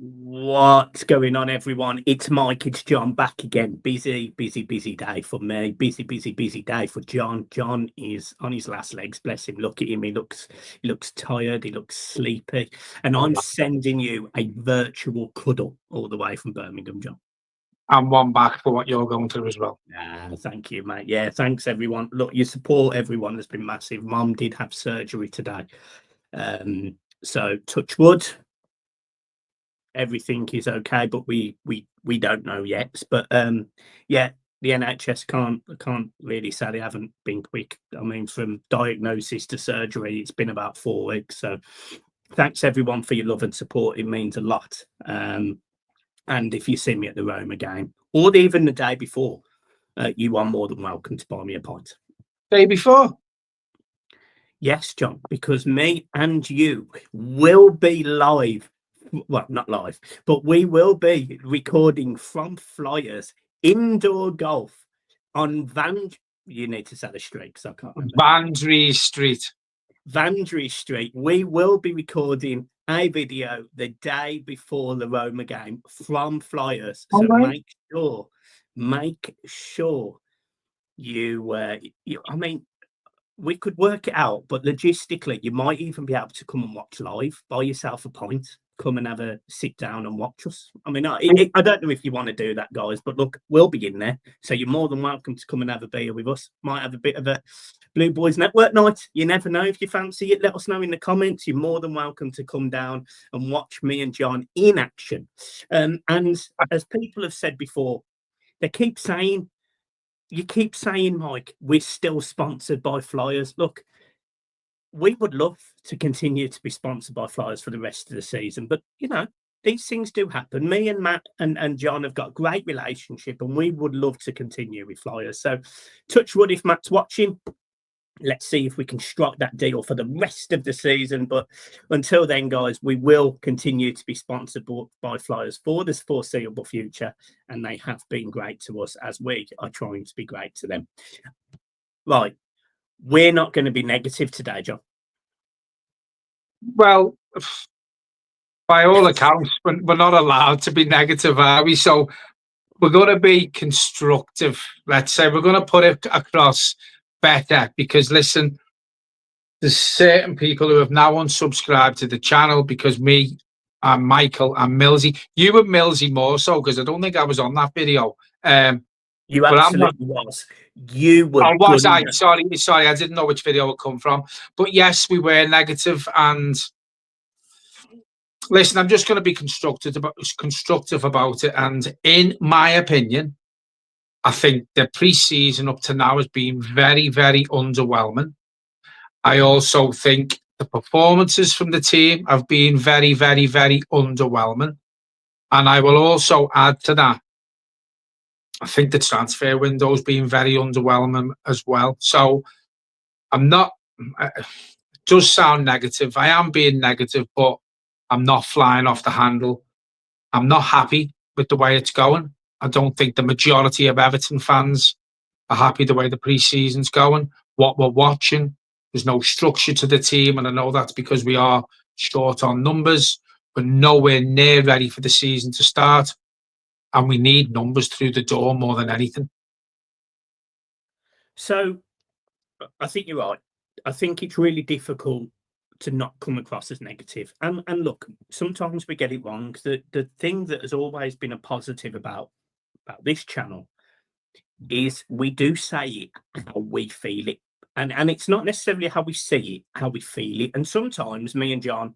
What's going on, everyone? It's Mike, it's John back again. Busy day for me. Busy day for John. John is on his last legs, bless him. Look at him, he looks tired, he looks sleepy. And I'm sending you a virtual cuddle all the way from Birmingham, John. And one back for what you're going through as well. Thank you, mate. Yeah, thanks everyone. Look, your support, everyone, has been massive. Mum did have surgery today. So touch wood. Everything is okay, but we don't know yet. But yeah, the NHS can't really say they haven't been quick. I mean, from diagnosis to surgery, it's been about 4 weeks. So thanks everyone for your love and support. It means a lot. And if you see me at the Roma game or even the day before, you are more than welcome to buy me a pint. Day before? Yes, John, because me and you will be live. Well, not live, but we will be recording from Flyers indoor golf on You need to say the street because I can't remember. Vandry Street. Vandry Street. We will be recording a video the day before the Roma game from Flyers. So make sure you. I mean, we could work it out, but logistically, you might even be able to come and watch live, buy yourself a pint, come and have a sit down and watch us. I mean, I don't know if you want to do that, guys, but look, we'll be in there. So you're more than welcome to come and have a beer with us. Might have a bit of a Blue Boys Network night. You never know if you fancy it. Let us know in the comments. You're more than welcome to come down and watch me and John in action. And as people have said before, they keep saying, you keep saying, Mike, we're still sponsored by Flyers. Look, we would love to continue to be sponsored by Flyers for the rest of the season, but you know, these things do happen. Me and Matt and John have got a great relationship, and we would love to continue with Flyers. So, touch wood if Matt's watching. Let's see if we can strike that deal for the rest of the season. But until then, guys, we will continue to be sponsored by Flyers for this foreseeable future. And they have been great to us as we are trying to be great to them. Right. We're not going to be negative today, John. Well, by all accounts, we're not allowed to be negative, are we? So we're going to be constructive. Let's say we're going to put it across better because, listen, there's certain people who have now unsubscribed to the channel because me and Michael and Millsy, you and Millsy more so because I don't think I was on that video. You absolutely was. You were. Oh, was I? Sorry, I didn't know which video it come from. But yes, we were negative. And listen, I'm just going to be constructive about it. And in my opinion, I think the pre-season up to now has been very, very underwhelming. I also think the performances from the team have been very, very, very underwhelming. And I will also add to that, I think the transfer window's been very underwhelming as well. So I'm not, it does sound negative. I am being negative, but I'm not flying off the handle. I'm not happy with the way it's going. I don't think the majority of Everton fans are happy the way the pre-season's going. What we're watching, there's no structure to the team, and I know that's because we are short on numbers. We're nowhere near ready for the season to start, and we need numbers through the door more than anything. So I think you're right. I think it's really difficult to not come across as negative. And look, sometimes we get it wrong. The thing that has always been a positive about this channel is we do say it how we feel it. And it's not necessarily how we see it, how we feel it. And sometimes me and John,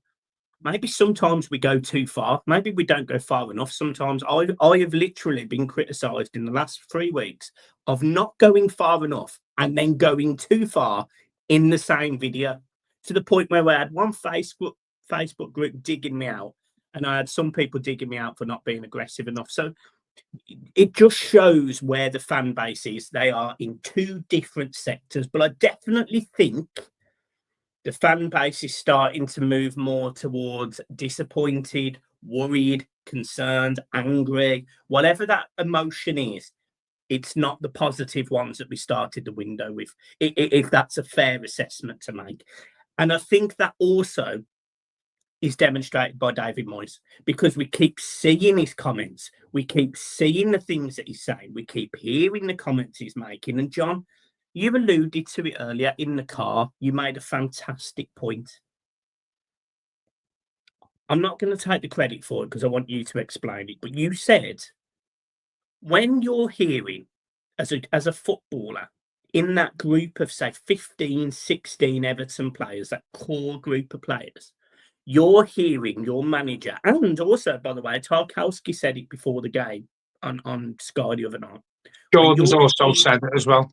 sometimes we go too far. Maybe we don't go far enough. Sometimes I have literally been criticised in the last 3 weeks of not going far enough and then going too far in the same video, to the point where I had one Facebook group digging me out, and I had some people digging me out for not being aggressive enough. So it just shows where the fan base is. They are in two different sectors, but I definitely think the fan base is starting to move more towards disappointed, worried, concerned, angry, whatever that emotion is. It's not the positive ones that we started the window with, if that's a fair assessment to make. And I think that also is demonstrated by David Moyes, because we keep seeing his comments, we keep seeing the things that he's saying, we keep hearing the comments he's making. And John, you alluded to it earlier in the car. You made a fantastic point. I'm not going to take the credit for it because I want you to explain it. But you said, when you're hearing as a footballer in that group of, say, 15, 16 Everton players, that core group of players, you're hearing your manager, and also, by the way, Tarkowski said it before the game on Sky the other night. Jordan's also said it as well.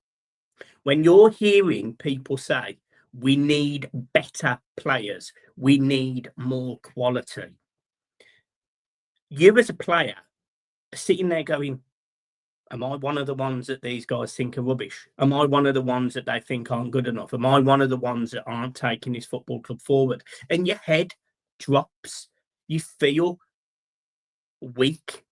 When you're hearing people say, we need better players, we need more quality, you as a player are sitting there going, am I one of the ones that these guys think are rubbish? Am I one of the ones that they think aren't good enough? Am I one of the ones that aren't taking this football club forward? And your head drops. You feel weak.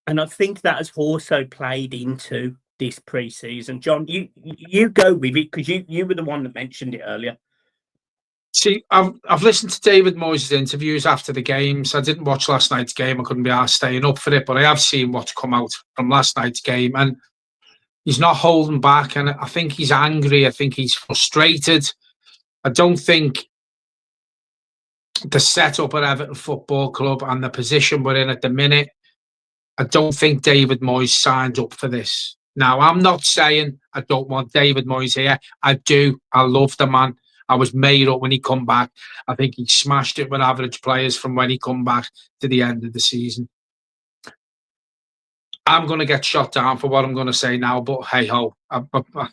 And I think that has also played into this pre-season. John, you go with it, because you were the one that mentioned it earlier. See, I've listened to David Moyes' interviews after the games. I didn't watch last night's game. I couldn't be asked staying up for it, but I have seen what's come out from last night's game, and he's not holding back. And I think he's angry. I think he's frustrated. I don't think the setup at Everton Football Club and the position we're in at the minute, I don't think David Moyes signed up for this. Now, I'm not saying I don't want David Moyes here. I do. I love the man. I was made up when he come back. I think he smashed it with average players from when he come back to the end of the season. I'm going to get shot down for what I'm going to say now, but hey-ho, I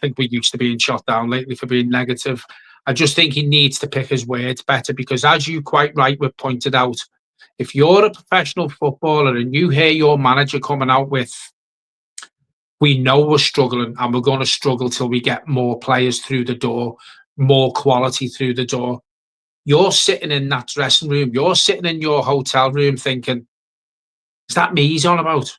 think we're used to being shot down lately for being negative. I just think he needs to pick his words better, because as you quite right were pointed out, if you're a professional footballer and you hear your manager coming out with, we know we're struggling and we're going to struggle till we get more players through the door, more quality through the door, you're sitting in that dressing room, you're sitting in your hotel room thinking, is that me he's on about?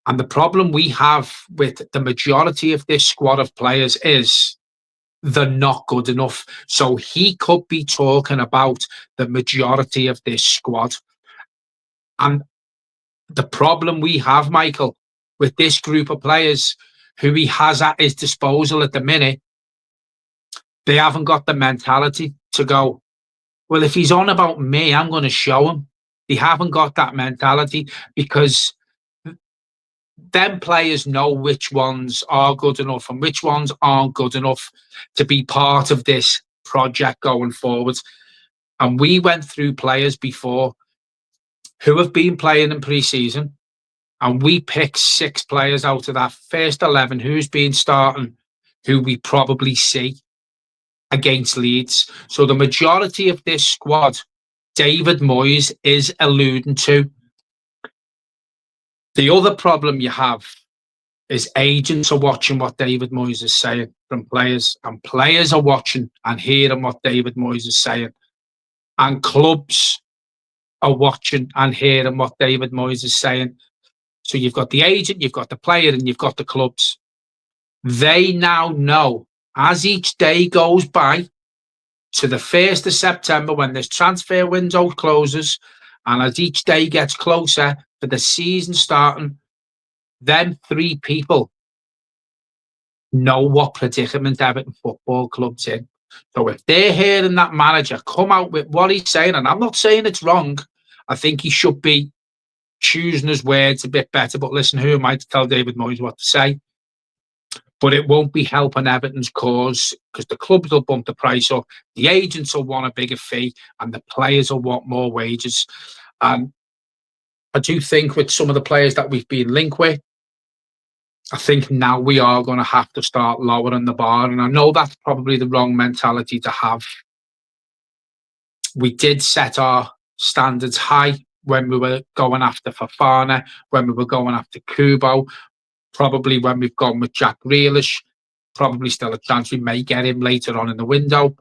And the problem we have with the majority of this squad of players is they're not good enough. So he could be talking about the majority of this squad. And the problem we have, Michael, with this group of players who he has at his disposal at the minute, they haven't got the mentality to go, well, if he's on about me, I'm going to show him. They haven't got that mentality, because them players know which ones are good enough and which ones aren't good enough to be part of this project going forward. And we went through players before who have been playing in pre-season, and we picked 6 players out of that first 11 who's been starting, who we probably see against Leeds. So the majority of this squad, David Moyes is alluding to. The other problem you have is agents are watching what David Moyes is saying from players, and players are watching and hearing what David Moyes is saying, and clubs are watching and hearing what David Moyes is saying. So you've got the agent, you've got the player, and you've got the clubs. They now know, as each day goes by to the 1st of September, when this transfer window closes, and as each day gets closer for the season starting, them 3 people know what predicament Everton Football Club's in. So if they're hearing that manager come out with what he's saying, and I'm not saying it's wrong, I think he should be choosing his words a bit better. But listen, who am I to tell David Moyes what to say? But it won't be helping Everton's cause, because the clubs will bump the price up, the agents will want a bigger fee, and the players will want more wages. And I do think with some of the players that we've been linked with, I think now we are going to have to start lowering the bar. And I know that's probably the wrong mentality to have. We did set our standards high when we were going after Fofana, when we were going after Kubo, probably when we've gone with Jack Grealish, probably still a chance we may get him later on in the window.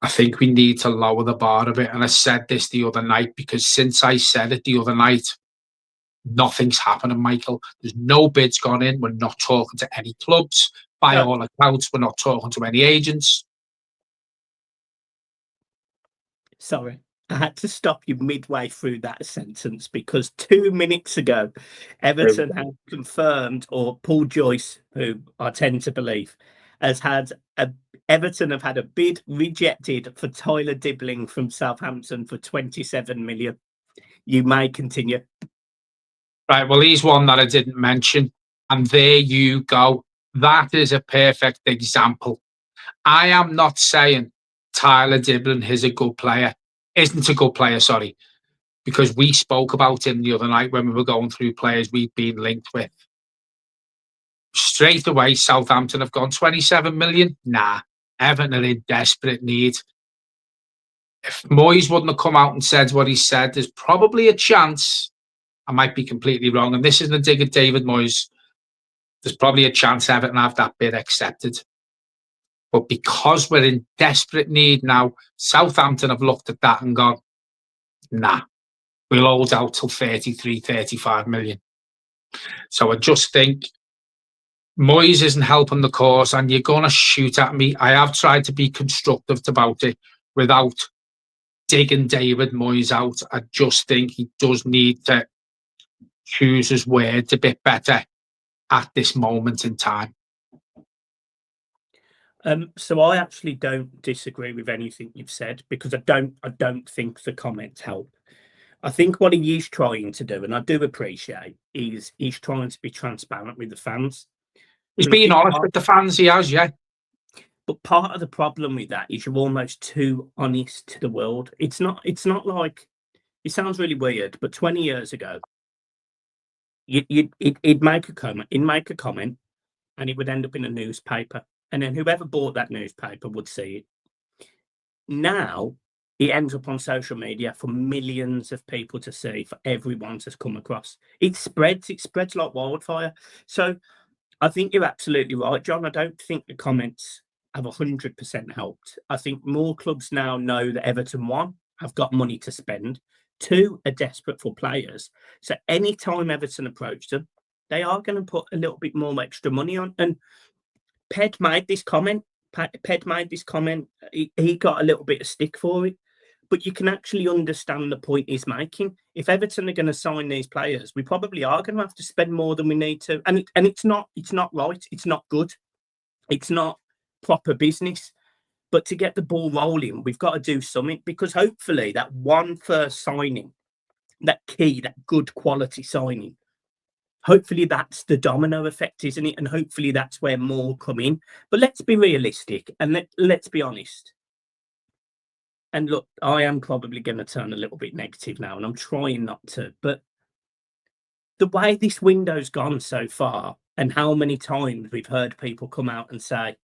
I think we need to lower the bar a bit. And I said this the other night, because since I said it the other night, nothing's happening, Michael. There's no bids gone in. We're not talking to any clubs. By all accounts, we're not talking to any agents. Sorry, I had to stop you midway through that sentence because 2 minutes ago, Everton had confirmed, or Paul Joyce, who I tend to believe, has had a Everton have had a bid rejected for Tyler Dibling from Southampton for 27 million. You may continue. Right, well, he's one that I didn't mention. And there you go. That is a perfect example. I am not saying Tyler Dibling is a good player, isn't a good player, sorry, because we spoke about him the other night when we were going through players we've been linked with. Straight away, Southampton have gone 27 million. Nah, Everton are in desperate need. If Moyes wouldn't have come out and said what he said, there's probably a chance, I might be completely wrong, and this isn't a dig at David Moyes, there's probably a chance Everton have that bid accepted. But because we're in desperate need now, Southampton have looked at that and gone, nah, we'll hold out till 33, 35 million. So I just think Moyes isn't helping the cause, and you're going to shoot at me. I have tried to be constructive about it without digging David Moyes out. I just think he does need to choose his words a bit better at this moment in time. So I actually don't disagree with anything you've said because I don't think the comments help. I think what he is trying to do, and I do appreciate, is he's trying to be transparent with the fans. He's being honest with the fans, he has, yeah. But part of the problem with that is you're almost too honest to the world. It's not like, it sounds really weird, but 20 years ago, he'd make a comment, and it would end up in a newspaper, and then whoever bought that newspaper would see it. Now it ends up on social media for millions of people to see, for everyone to come across. It spreads like wildfire. So I think you're absolutely right, John. I don't think the comments have 100% helped. I think more clubs now know that Everton, one, have got money to spend, two, are desperate for players. So anytime Everton approach them, they are going to put a little bit more extra money on. And Ped made this comment. He got a little bit of stick for it. But you can actually understand the point he's making. If Everton are going to sign these players, we probably are going to have to spend more than we need to. And it's not right. It's not good. It's not proper business. But to get the ball rolling, we've got to do something, because hopefully that one first signing, that good quality signing, hopefully that's the domino effect, isn't it? And hopefully that's where more come in. But let's be realistic and let's be honest. And look, I am probably going to turn a little bit negative now, and I'm trying not to. But the way this window's gone so far, and how many times we've heard people come out and say,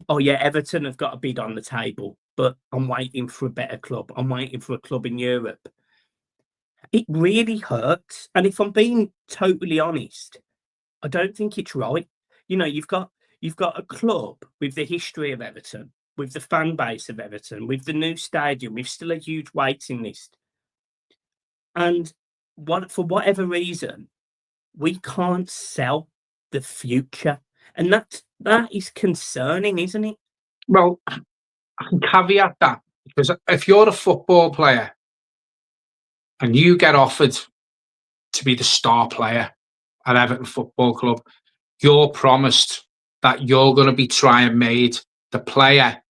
oh yeah, Everton have got a bid on the table, but I'm waiting for a better club. I'm waiting for a club in Europe. It really hurts. And if I'm being totally honest, I don't think it's right. You know, you've got a club with the history of Everton, with the fan base of Everton, with the new stadium, with still a huge waiting list. And for whatever reason, we can't sell the future. And that is concerning, isn't it? Well, I can caveat that, because if you're a football player and you get offered to be the star player at Everton Football Club, you're promised that you're going to be trying made the player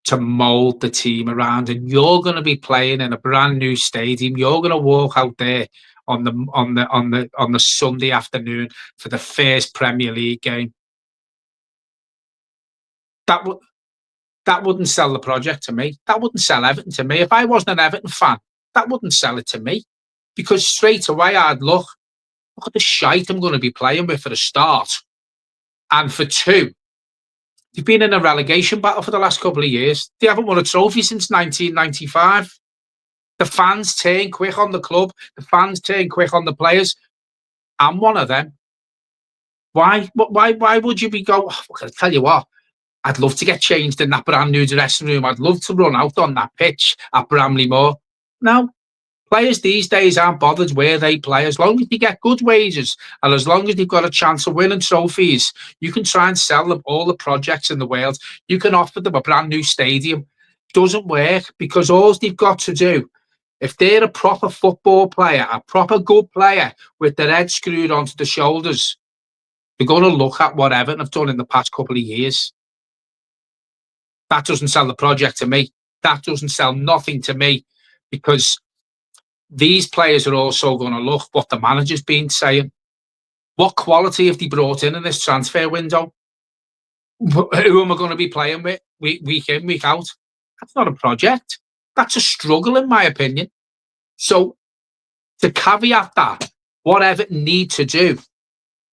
to mould the team around, and you're going to be playing in a brand new stadium. You're going to walk out there on the Sunday afternoon for the first Premier League game. That wouldn't sell the project to me. That wouldn't sell Everton to me. If I wasn't an Everton fan, that wouldn't sell it to me, because straight away I'd look at the shite I'm going to be playing with for a start, and for two, they've been in a relegation battle for the last couple of years. They haven't won a trophy since 1995. The fans turn quick on the club. The fans turn quick on the players. I'm one of them. Why would you be going, oh, I tell you what, I'd love to get changed in that brand new dressing room. I'd love to run out on that pitch at Bramley Moor. No, players these days aren't bothered where they play. As long as they get good wages and as long as they've got a chance of winning trophies, you can try and sell them all the projects in the world. You can offer them a brand new stadium. doesn't work, because all they've got to do, if they're a proper football player, a proper good player with their head screwed onto the shoulders, they're going to look at what Everton have done in the past couple of years. That doesn't sell the project to me. That doesn't sell nothing to me, because these players are also going to look what the manager's been saying. What quality have they brought in this transfer window? Who am I going to be playing with week in, week out? That's not a project. That's a struggle, in my opinion. So, to caveat that, what Everton need to do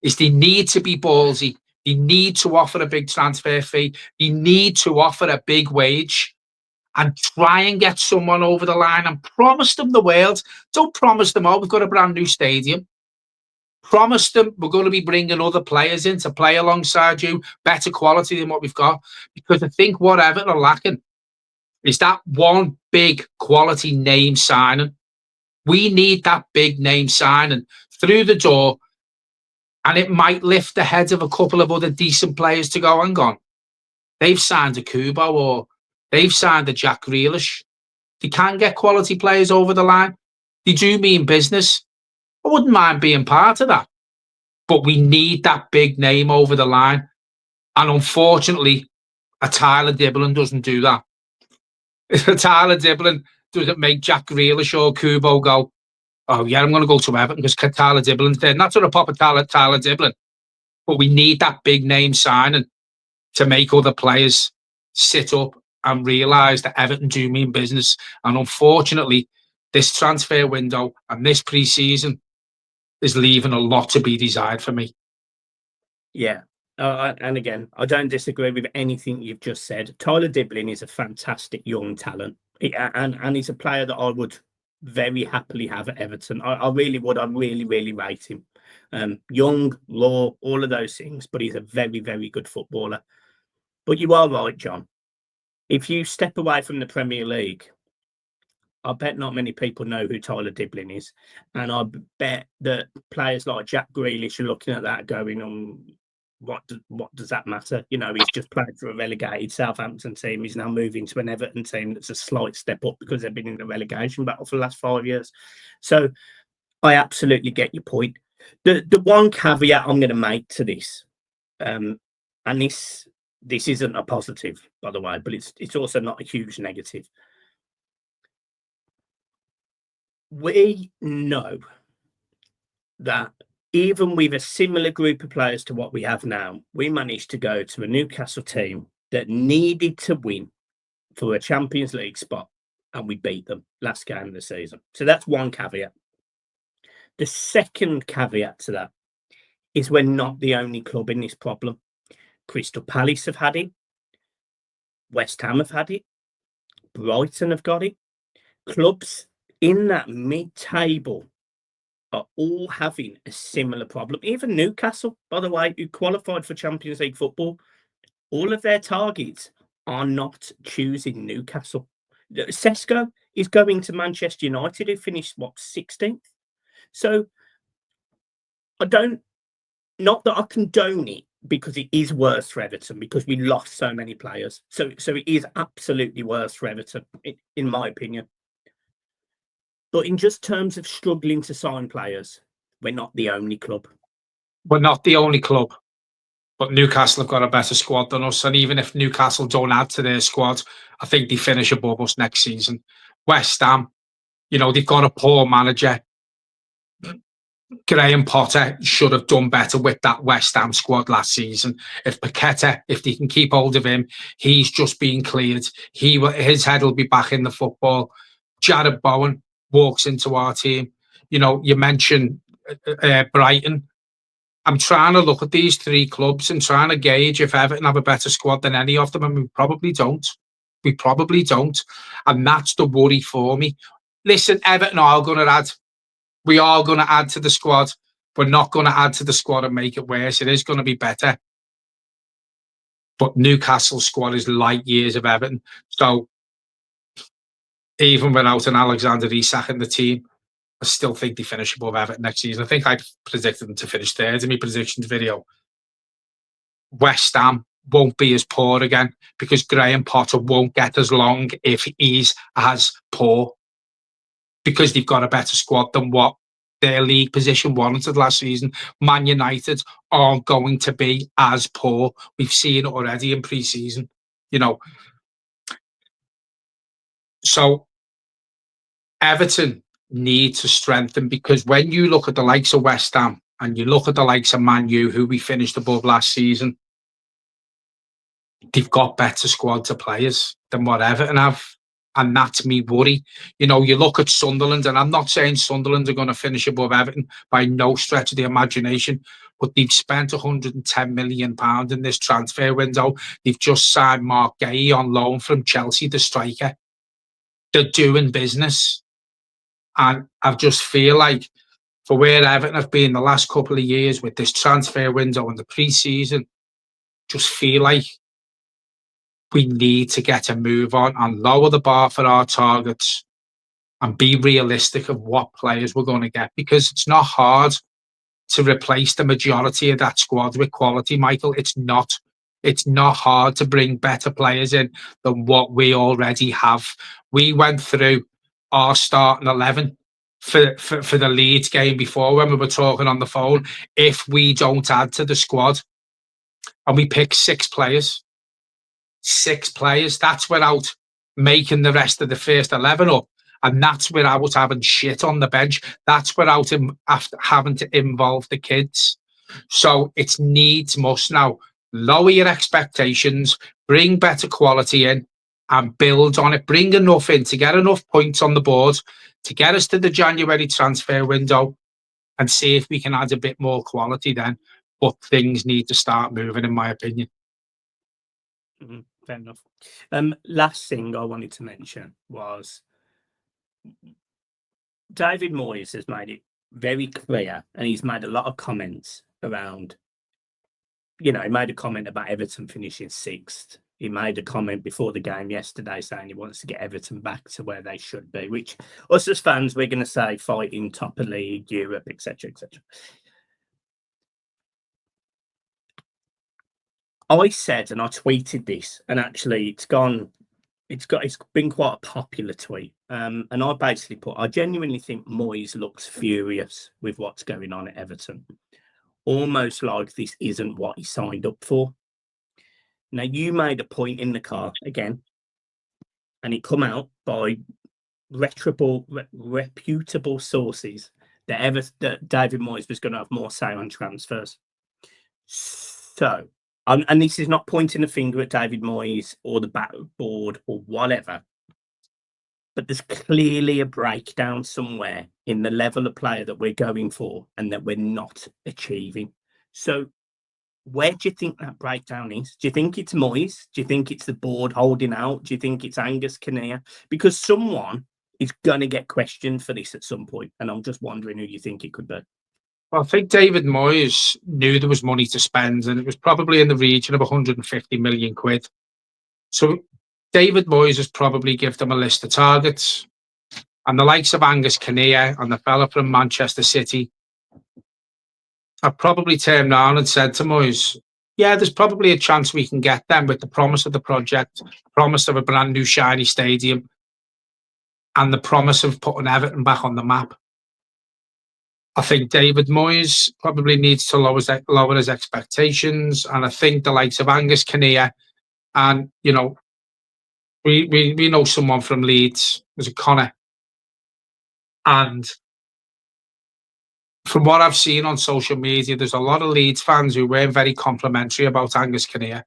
is they need to be ballsy. They need to offer a big transfer fee. They need to offer a big wage and try and get someone over the line and promise them the world. Don't promise them, oh, we've got a brand new stadium. Promise them we're going to be bringing other players in to play alongside you, better quality than what we've got. Because I think what Everton are lacking is that one big quality name signing. We need that big name signing through the door, and it might lift the heads of a couple of other decent players to go, hang on, they've signed a Kubo or they've signed a Jack Grealish. They can get quality players over the line. They do mean business. I wouldn't mind being part of that. But we need that big name over the line. And unfortunately, a Tyler Dibling doesn't do that. A Tyler Dibling doesn't make Jack Grealish or Kubo go, oh yeah, I'm going to go to Everton because Tyler Dibling's there. Not to the pop of Tyler Dibling. But we need that big name signing to make other players sit up and realise that Everton do mean business. And unfortunately, this transfer window and this pre-season is leaving a lot to be desired for me. Yeah. And again, I don't disagree with anything you've just said. Tyler Dibling is a fantastic young talent. And he's a player that I would very happily have at Everton. I really would. I really, really rate him. Young, raw, all of those things. But he's a very, very good footballer. But you are right, John. If you step away from the Premier League, I bet not many people know who Tyler Dibling is. And I bet that players like Jack Grealish are looking at that going, what does that matter? You know, he's just played for a relegated Southampton team. He's now moving to an Everton team that's a slight step up because they've been in the relegation battle for the last 5 years. So I absolutely get your point. The one caveat I'm going to make to this, and this isn't a positive, by the way, but it's also not a huge negative. We know that even with a similar group of players to what we have now, we managed to go to a Newcastle team that needed to win for a Champions League spot, and we beat them last game of the season. So that's one caveat. The second caveat to that is we're not the only club in this problem. Crystal Palace have had it. West Ham have had it. Brighton have got it. Clubs in that mid-table are all having a similar problem. Even Newcastle, by the way, who qualified for Champions League football, all of their targets are not choosing Newcastle. Sesko is going to Manchester United, who finished, 16th? So not that I condone it, because it is worse for Everton, because we lost so many players. So it is absolutely worse for Everton, in my opinion. But in just terms of struggling to sign players, we're not the only club. We're not the only club, but Newcastle have got a better squad than us. And even if Newcastle don't add to their squad, I think they finish above us next season. West Ham, they've got a poor manager. Graham Potter should have done better with that West Ham squad last season. If Paqueta, if they can keep hold of him, he's just been cleared. His head will be back in the football. Jared Bowen walks into our team. You mentioned Brighton. I'm trying to look at these three clubs and trying to gauge if Everton have a better squad than any of them, and we probably don't. We probably don't. And that's the worry for me. Listen, Everton are going to add. We are going to add to the squad. We're not going to add to the squad and make it worse. It is going to be better. But Newcastle's squad is light years of Everton. So even without an Alexander Isak in the team, I still think they finish above Everton next season. I think I predicted them to finish third in my predictions video. West Ham won't be as poor again, because Graham Potter won't get as long if he's as poor, because they've got a better squad than what their league position warranted last season. Man United aren't going to be as poor. We've seen it already in pre-season, So Everton need to strengthen, because when you look at the likes of West Ham and you look at the likes of Man U, who we finished above last season, they've got better squads of players than what Everton have. And that's me worry. You look at Sunderland, and I'm not saying Sunderland are going to finish above Everton by no stretch of the imagination, but they've spent £110 million in this transfer window. They've just signed Marquee on loan from Chelsea, the striker. They're doing business. And I just feel like, for where Everton have been the last couple of years with this transfer window and the pre-season, just feel like we need to get a move on and lower the bar for our targets and be realistic of what players we're going to get, because it's not hard to replace the majority of that squad with quality, Michael. It's not hard to bring better players in than what we already have. We went through our starting 11 for the Leeds game before, when we were talking on the phone, if we don't add to the squad, and we picked 6 players. 6 players. That's without making the rest of the first 11 up, and that's without having shit on the bench. That's without after having to involve the kids. So it's needs must now. Lower your expectations, bring better quality in, and build on it. Bring enough in to get enough points on the board to get us to the January transfer window, and see if we can add a bit more quality then. But things need to start moving, in my opinion. Fair enough. Last thing I wanted to mention was David Moyes has made it very clear, and he's made a lot of comments around, he made a comment about Everton finishing 6th. He made a comment before the game yesterday saying he wants to get Everton back to where they should be, which us as fans, we're going to say fighting top of league, Europe, etc., etc. I said, and I tweeted this, and actually it's been quite a popular tweet. And I basically put, I genuinely think Moyes looks furious with what's going on at Everton. Almost like this isn't what he signed up for. Now, you made a point in the car again, and it come out by reputable sources that David Moyes was going to have more say on transfers. So, and this is not pointing a finger at David Moyes or the board or whatever, but there's clearly a breakdown somewhere in the level of player that we're going for and that we're not achieving. So where do you think that breakdown is? Do you think it's Moyes? Do you think it's the board holding out? Do you think it's Angus Kinnear? Because someone is going to get questioned for this at some point, and I'm just wondering who you think it could be. Well, I think David Moyes knew there was money to spend, and it was probably in the region of 150 million quid. So David Moyes has probably given them a list of targets, and the likes of Angus Kinnear and the fella from Manchester City have probably turned around and said to Moyes, yeah, there's probably a chance we can get them with the promise of the project, the promise of a brand new shiny stadium, and the promise of putting Everton back on the map. I think David Moyes probably needs to lower his expectations, and I think the likes of Angus Kinnear, and we know someone from Leeds, there's a Connor, and from what I've seen on social media, there's a lot of Leeds fans who weren't very complimentary about Angus Kinnear.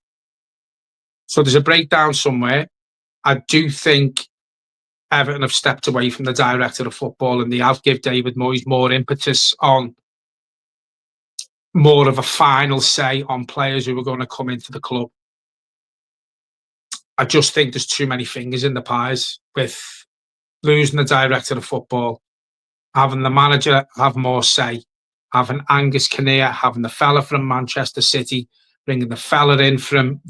So there's a breakdown somewhere. I do think Everton have stepped away from the director of football, and they have given David Moyes more impetus on more of a final say on players who are going to come into the club. I just think there's too many fingers in the pies with losing the director of football, having the manager have more say, having Angus Kinnear, having the fella from Manchester City, bringing the fella in from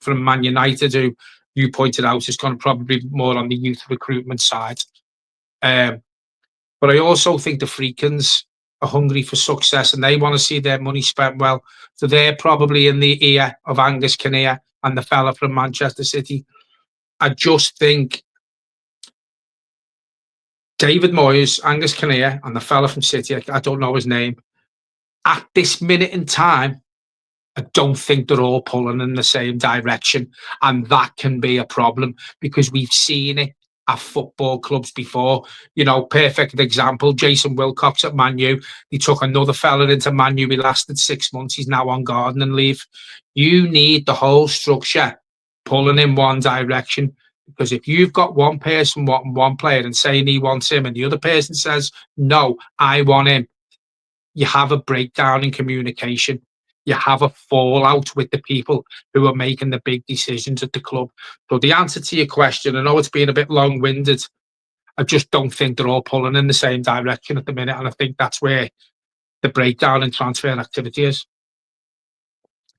Man United, who you pointed out is going to probably be more on the youth recruitment side. But I also think the Freakins are hungry for success and they want to see their money spent well. So they're probably in the ear of Angus Kinnear and the fella from Manchester City. I just think David Moyes, Angus Kinnear, and the fella from City, I don't know his name, at this minute in time, I don't think they're all pulling in the same direction. And that can be a problem because we've seen it at football clubs before. You know, perfect example, Jason Wilcox at Man U. He took another fella into Man U. He lasted 6 months. He's now on gardening leave. You need the whole structure pulling in one direction. Because if you've got one person wanting one player and saying he wants him and the other person says, no, I want him, you have a breakdown in communication. You have a fallout with the people who are making the big decisions at the club. So the answer to your question, I know it's been a bit long-winded. I just don't think they're all pulling in the same direction at the minute. And I think that's where the breakdown in transfer activity is.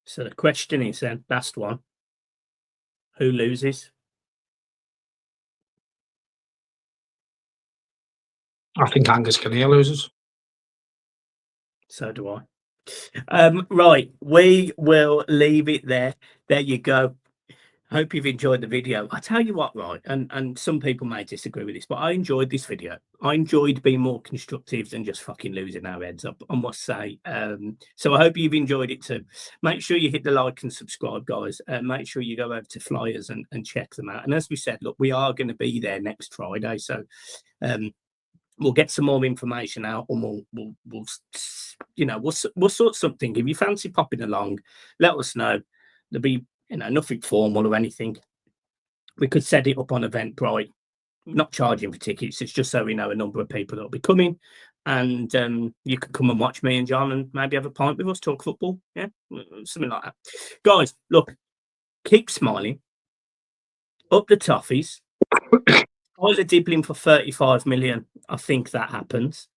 So the question is then, last one, who loses? I think Angus Kinnear loses. So do I. Right, we will leave it there. There you go. Hope you've enjoyed the video. I tell you what, right, and some people may disagree with this, but I enjoyed this video. I enjoyed being more constructive than just fucking losing our heads up, I must say. So I hope you've enjoyed it too. Make sure you hit the like and subscribe, guys. Make sure you go over to Flyers and check them out. And as we said, look, we are going to be there next Friday, so we'll get some more information out, and we'll sort something. If you fancy popping along, let us know. There'll be nothing formal or anything. We could set it up on Eventbrite, not charging for tickets. It's just so we know a number of people that'll be coming, and you can come and watch me and John and maybe have a pint with us, talk football, yeah, something like that. Guys, look, keep smiling. Up the toffees. Tyler Dibling for 35 million. I think that happens.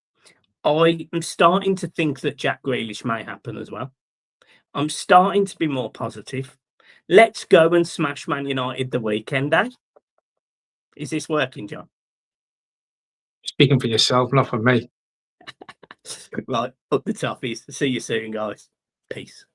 I am starting to think that Jack Grealish may happen as well. I'm starting to be more positive. Let's go and smash Man United the weekend, eh? Is this working, John? Speaking for yourself, not for me. Right, up the toffees. See you soon, guys. Peace.